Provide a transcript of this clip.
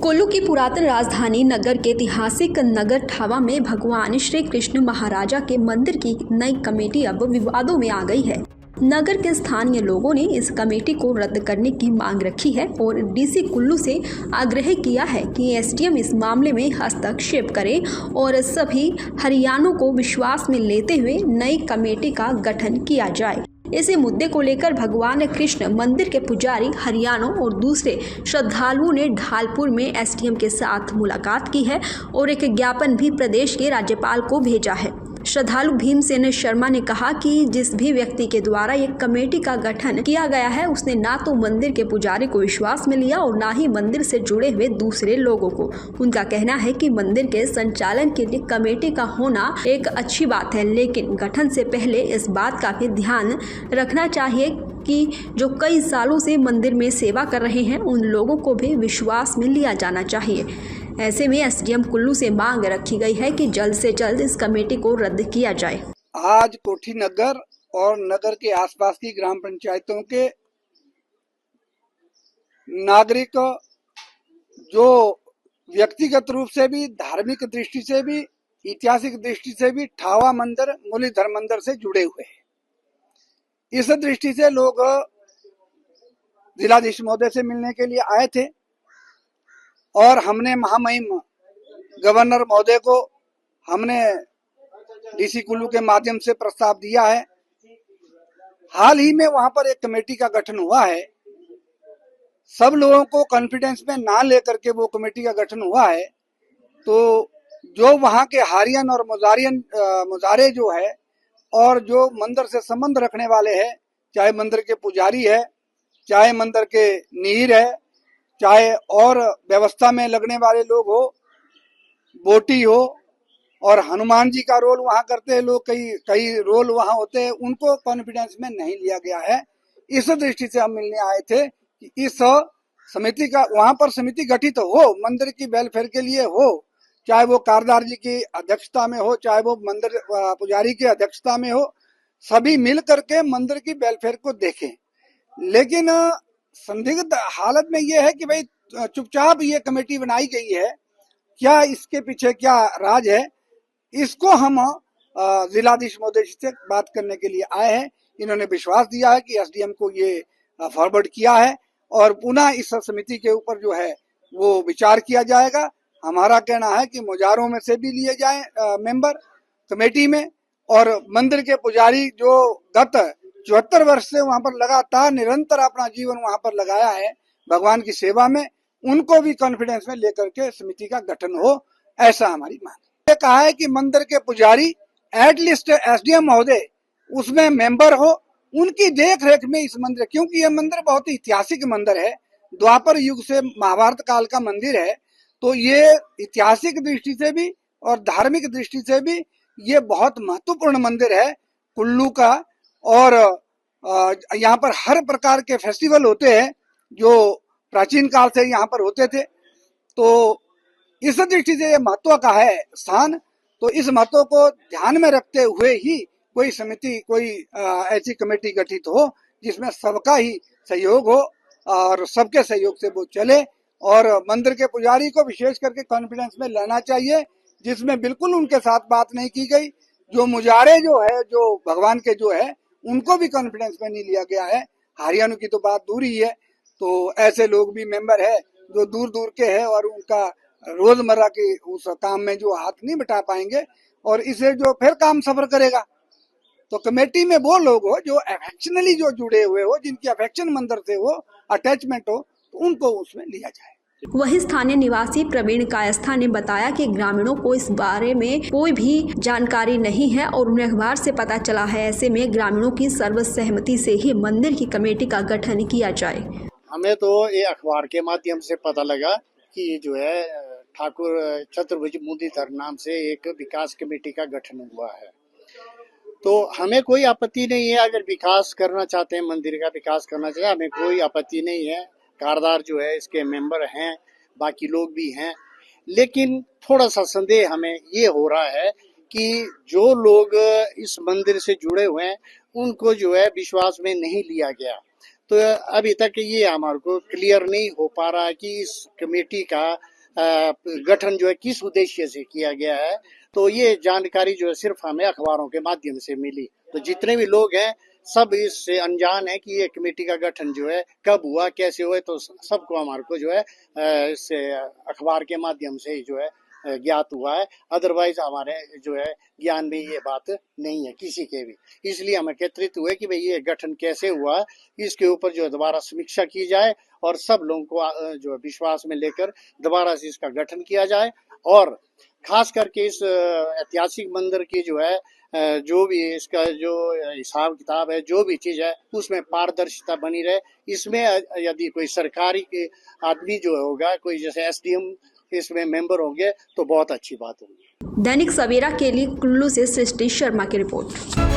कुल्लू की पुरातन राजधानी नगर के ऐतिहासिक नगर ठावा में भगवान श्री कृष्ण महाराजा के मंदिर की नई कमेटी अब विवादों में आ गई है। नगर के स्थानीय लोगों ने इस कमेटी को रद्द करने की मांग रखी है और डीसी कुल्लू से आग्रह किया है कि एसडीएम इस मामले में हस्तक्षेप करे और सभी हरियाणों को विश्वास में लेते हुए नई कमेटी का गठन किया जाए। इसी मुद्दे को लेकर भगवान कृष्ण मंदिर के पुजारी हरियाणा और दूसरे श्रद्धालुओं ने ढालपुर में एसडीएम के साथ मुलाकात की है और एक ज्ञापन भी प्रदेश के राज्यपाल को भेजा है। श्रद्धालु भीमसेन शर्मा ने कहा कि जिस भी व्यक्ति के द्वारा एक कमेटी का गठन किया गया है उसने ना तो मंदिर के पुजारी को विश्वास में लिया और ना ही मंदिर से जुड़े हुए दूसरे लोगों को। उनका कहना है कि मंदिर के संचालन के लिए कमेटी का होना एक अच्छी बात है, लेकिन गठन से पहले इस बात का भी ध्यान रखना चाहिए कि जो कई सालों से मंदिर में सेवा कर रहे हैं उन लोगों को भी विश्वास में लिया जाना चाहिए। ऐसे में एसडीएम कुल्लू से मांग रखी गई है कि जल्द से जल्द इस कमेटी को रद्द किया जाए। आज कोठी नगर और नगर के आसपास की ग्राम पंचायतों के नागरिक जो व्यक्तिगत रूप से भी, धार्मिक दृष्टि से भी, ऐतिहासिक दृष्टि से भी ठावा मंदिर, मुरलीधर मंदिर से जुड़े हुए हैं। इस दृष्टि से लोग जिलाधीश महोदय से मिलने के लिए आए थे और हमने महामहिम गवर्नर महोदय को हमने डीसी कुल्लू के माध्यम से प्रस्ताव दिया है। हाल ही में वहां पर एक कमेटी का गठन हुआ है। सब लोगों को कॉन्फिडेंस में ना लेकर के वो कमेटी का गठन हुआ है, तो जो वहां के हारियन और मुजारे जो है और जो मंदिर से संबंध रखने वाले हैं, चाहे मंदिर के पुजारी है, चाहे मंदिर के नीर है, चाहे और व्यवस्था में लगने वाले लोग हो, बोटी हो और हनुमान जी का रोल वहां करते हैं लोग, कई रोल वहां होते हैं, उनको कॉन्फिडेंस में नहीं लिया गया है। इस दृष्टि से हम मिलने आए थे कि इस समिति का वहां पर समिति गठित हो, मंदिर की वेलफेयर के लिए हो, चाहे वो कारदार जी की अध्यक्षता में हो, चाहे वो मंदिर पुजारी की अध्यक्षता में हो, सभी मिल करके मंदिर की वेलफेयर को देखें। लेकिन संदिग्ध हालत में यह है कि भाई चुपचाप ये कमेटी बनाई गई है, क्या इसके पीछे क्या राज है, इसको हम जिलाधीश महोदय से बात करने के लिए आए हैं। इन्होंने विश्वास दिया है कि एसडीएम को ये फॉरवर्ड किया है और पुनः इस समिति के ऊपर जो है वो विचार किया जाएगा। हमारा कहना है कि मुजारों में से भी लिए जाए मेंबर कमेटी में, और मंदिर के पुजारी जो गत 74 वर्ष से वहां पर लगातार निरंतर अपना जीवन वहां पर लगाया है भगवान की सेवा में, उनको भी कॉन्फिडेंस में लेकर के समिति का गठन हो, ऐसा हमारी मांग है। कहा है कि मंदिर के पुजारी एटलीस्ट एसडीएम महोदय उसमें मेंबर हो, उनकी देख रेख में इस मंदिर, क्योंकि यह मंदिर बहुत ही ऐतिहासिक मंदिर है, द्वापर युग से महाभारत काल का मंदिर है, तो ये ऐतिहासिक दृष्टि से भी और धार्मिक दृष्टि से भी ये बहुत महत्वपूर्ण मंदिर है कुल्लू का। और यहाँ पर हर प्रकार के फेस्टिवल होते हैं जो प्राचीन काल से यहाँ पर होते थे, तो इस दृष्टि से ये महत्व का है स्थान। तो इस महत्व को ध्यान में रखते हुए ही कोई समिति, कोई ऐसी कमेटी गठित हो जिसमें सबका ही सहयोग हो और सबके सहयोग से वो चले, और मंदिर के पुजारी को विशेष करके कॉन्फिडेंस में लेना चाहिए, जिसमें बिल्कुल उनके साथ बात नहीं की गई। जो मुजारे जो है, जो भगवान के जो है, उनको भी कॉन्फिडेंस में नहीं लिया गया है। हरियाणा की तो बात दूर ही है, तो ऐसे लोग भी मेंबर है जो दूर दूर के हैं और उनका रोजमर्रा के उस काम में जो हाथ नहीं बटा पाएंगे, और इसे जो फिर काम सफर करेगा। तो कमेटी में वो लोग हो जो अफेक्शनली जो जुड़े हुए हो, जिनकी अफेक्शन मंदिर से हो, अटैचमेंट हो, तो उनको उसमें लिया जाए। वहीं स्थानीय निवासी प्रवीण कायस्था ने बताया कि ग्रामीणों को इस बारे में कोई भी जानकारी नहीं है और उन्हें अखबार से पता चला है। ऐसे में ग्रामीणों की सर्वसहमति से ही मंदिर की कमेटी का गठन किया जाए। हमें तो ये अखबार के माध्यम से पता लगा कि जो है ठाकुर चतुर्भुज मुरलीधर नाम से एक विकास कमेटी का गठन हुआ है, तो हमें कोई आपत्ति नहीं है। अगर विकास करना चाहते हैं, मंदिर का विकास करना चाहते हैं, हमें कोई आपत्ति नहीं है। कारदार जो है इसके मेंबर हैं, बाकी लोग भी हैं, लेकिन थोड़ा सा संदेह हमें ये हो रहा है कि जो लोग इस मंदिर से जुड़े हुए हैं उनको जो है विश्वास में नहीं लिया गया। तो अभी तक ये हमारे को क्लियर नहीं हो पा रहा है कि इस कमेटी का गठन जो है किस उद्देश्य से किया गया है, तो ये जानकारी जो है सिर्फ हमें अखबारों के माध्यम से मिली। तो जितने भी लोग हैं सब इससे अनजान है कि ये कमेटी का गठन जो है कब हुआ, कैसे हुआ, तो सबको हमारे को जो है इससे अखबार के माध्यम से जो है ज्ञात हुआ है। अदरवाइज हमारे जो है ज्ञान में ये बात नहीं है किसी के भी। इसलिए हम एकत्रित हुए कि भाई ये गठन कैसे हुआ, इसके ऊपर जो है दोबारा समीक्षा की जाए और सब लोगों को जो विश्वास में लेकर दोबारा से इसका गठन किया जाए। और खास करके इस ऐतिहासिक मंदिर की जो है जो भी इसका जो हिसाब किताब है, जो भी चीज है, उसमें पारदर्शिता बनी रहे। इसमें यदि कोई सरकारी के आदमी जो होगा, कोई जैसे SDM इसमें मेंबर होंगे तो बहुत अच्छी बात होगी। दैनिक सवेरा के लिए कुल्लू से सृष्टि शर्मा की रिपोर्ट।